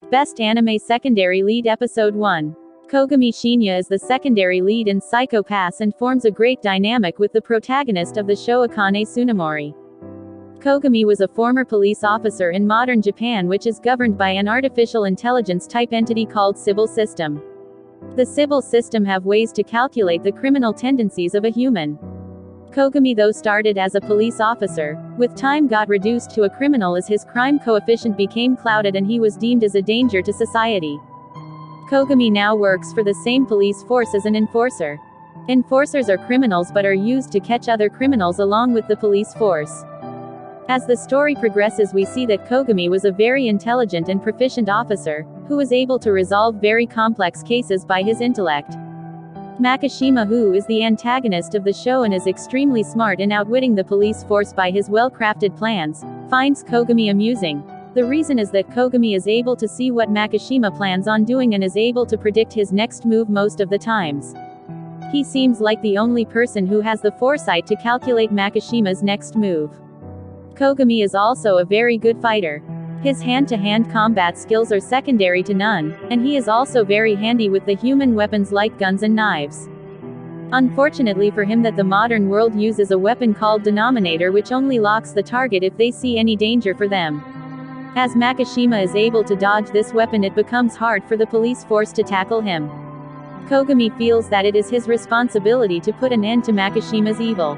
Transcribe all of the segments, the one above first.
Best Anime Secondary Lead Episode 1. Kogami Shinya is the secondary lead in Psycho Pass and forms a great dynamic with the protagonist of the show Akane Tsunemori. Kogami was a former police officer in modern Japan which is governed by an artificial intelligence-type entity called Sibyl System. The Sibyl System have ways to calculate the criminal tendencies of a human. Kogami though started as a police officer, with time got reduced to a criminal as his crime coefficient became clouded and he was deemed as a danger to society. Kogami now works for the same police force as an enforcer. Enforcers are criminals but are used to catch other criminals along with the police force. As the story progresses we see that Kogami was a very intelligent and proficient officer, who was able to resolve very complex cases by his intellect. Makishima, who is the antagonist of the show and is extremely smart in outwitting the police force by his well-crafted plans, finds Kogami amusing. The reason is that Kogami is able to see what Makishima plans on doing and is able to predict his next move most of the times. He seems like the only person who has the foresight to calculate Makishima's next move. Kogami is also a very good fighter. His hand-to-hand combat skills are secondary to none, and he is also very handy with the human weapons like guns and knives. Unfortunately for him that the modern world uses a weapon called Denominator which only locks the target if they see any danger for them. As Makishima is able to dodge this weapon it becomes hard for the police force to tackle him. Kogami feels that it is his responsibility to put an end to Makishima's evil.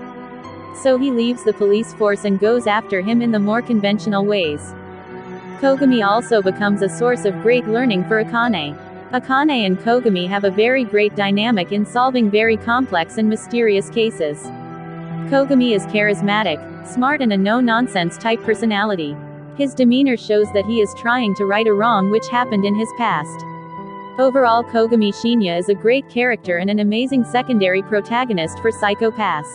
So he leaves the police force and goes after him in the more conventional ways. Kogami also becomes a source of great learning for Akane. Akane and Kogami have a very great dynamic in solving very complex and mysterious cases. Kogami is charismatic, smart and a no-nonsense type personality. His demeanor shows that he is trying to right a wrong which happened in his past. Overall Kogami Shinya is a great character and an amazing secondary protagonist for Psycho Pass.